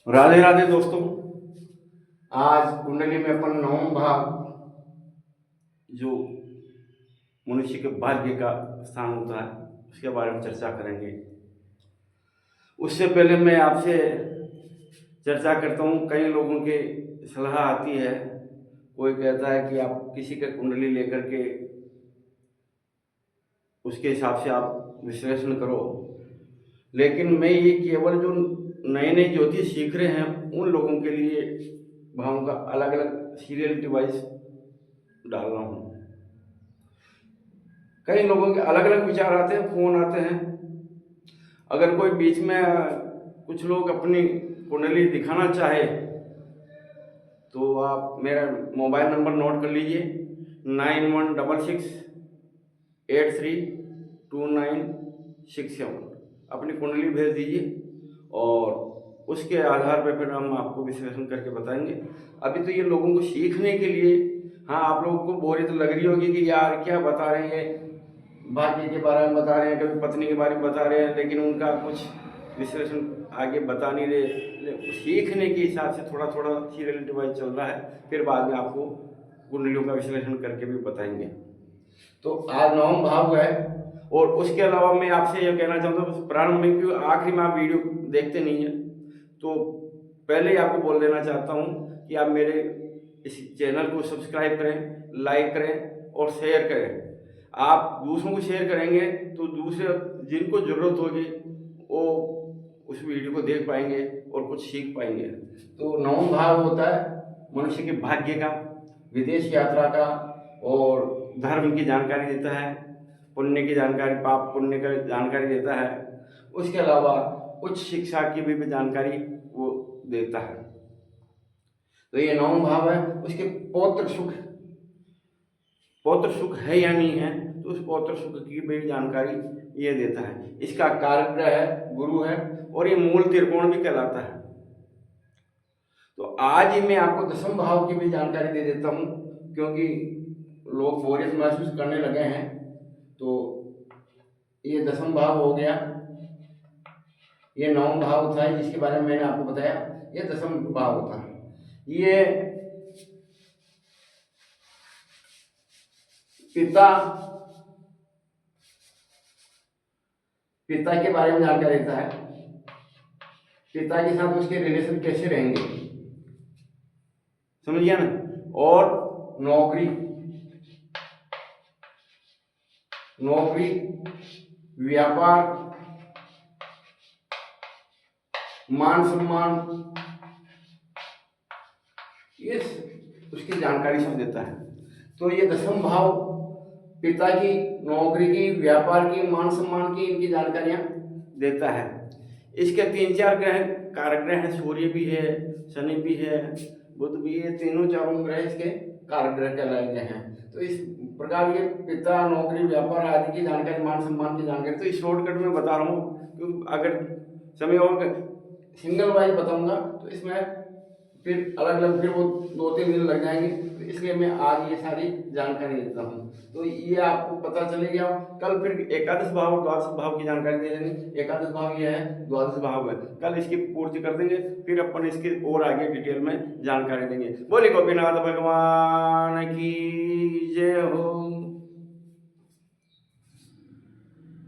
राधे राधे दोस्तों। आज कुंडली में अपन नवम भाव जो मनुष्य के भाग्य का स्थान होता है उसके बारे में चर्चा करेंगे। उससे पहले मैं आपसे चर्चा करता हूँ। कई लोगों के सलाह आती है, कोई कहता है कि आप किसी का कुंडली लेकर के उसके हिसाब से आप विश्लेषण करो, लेकिन मैं ये केवल जो नए नए ज्योतिष सीख रहे हैं उन लोगों के लिए भावों का अलग अलग सीरियलिटी वाइज डाल रहा हूँ। कई लोगों के अलग अलग विचार आते हैं, फ़ोन आते हैं। अगर कोई बीच में कुछ लोग अपनी कुंडली दिखाना चाहे तो आप मेरा मोबाइल नंबर नोट कर लीजिए, 9166832967। अपनी कुंडली भेज दीजिए और उसके आधार पर फिर हम आपको विश्लेषण करके बताएंगे। अभी तो ये लोगों को सीखने के लिए, हाँ, आप लोगों को बोरियत लग रही होगी कि यार क्या बता रहे हैं, भाग्य के बारे में बता रहे हैं, कभी पत्नी के बारे में बता रहे हैं, लेकिन उनका कुछ विश्लेषण आगे बता नहीं रहे। सीखने के हिसाब से थोड़ा थोड़ा सीरियलिटी वाइज चल रहा है, फिर बाद में आपको कुंडलियों का विश्लेषण करके भी बताएंगे। तो आज नवम भाव है। और उसके अलावा मैं आपसे यह कहना चाहता हूँ, प्रारंभ में क्यों आखिरी में आप वीडियो देखते नहीं हैं, तो पहले ही आपको बोल देना चाहता हूँ कि आप मेरे इस चैनल को सब्सक्राइब करें, लाइक करें और शेयर करें। आप दूसरों को शेयर करेंगे तो दूसरे जिनको ज़रूरत होगी वो उस वीडियो को देख पाएंगे और कुछ सीख पाएंगे। तो नवम भाव होता है मनुष्य के भाग्य का, विदेश यात्रा का और धर्म की जानकारी देता है, पुण्य की जानकारी, पाप पुण्य का जानकारी देता है। उसके अलावा उच्च शिक्षा की भी जानकारी वो देता है। तो ये नवम भाव है। उसके पौत्र सुख है या नहीं है, तो उस पौत्र सुख की भी जानकारी ये देता है। इसका कारक ग्रह है गुरु है और ये मूल त्रिकोण भी कहलाता है। तो आज ही मैं आपको दसम भाव की भी जानकारी दे देता हूँ, क्योंकि लोग बोरियत महसूस करने लगे हैं। तो ये दसम भाव हो गया, ये नवम भाव था जिसके बारे में मैंने आपको बताया, ये दसम भाव होता है। ये पिता के बारे में जानकारी देता है, पिता के साथ उसके रिलेशन कैसे रहेंगे, समझिए ना। और नौकरी, व्यापार, मान सम्मान, ये उसकी जानकारी सब देता है। तो ये दसम भाव पिता की, नौकरी की, व्यापार की, मान सम्मान की, इनकी जानकारियां देता है। इसके 3-4 ग्रह कारक ग्रह हैं, सूर्य भी है, शनि भी है, बुध भी है, तीनों चारों ग्रह इसके कारक ग्रह कहलाए गए हैं। तो इस प्रकार ये पिता, नौकरी, व्यापार आदि की जानकारी, मान सम्मान की जानकारी तो इस शॉर्टकट में बता रहा हूँ, क्योंकि अगर समय और सिंगल वाइज बताऊंगा तो इसमें फिर अलग अलग फिर वो 2-3 दिन लग जाएंगे। तो इसलिए मैं आज ये सारी जानकारी देता हूँ। तो ये आपको पता चलेगा। कल फिर एकादश भाव, द्वादश भाव की जानकारी दे देंगे। एकादश भाव ये है, द्वादश भाव है, कल इसकी पूर्ति कर देंगे, फिर अपन इसके और आगे डिटेल में जानकारी देंगे। बोले गोपीनाथ भगवान की जय हो।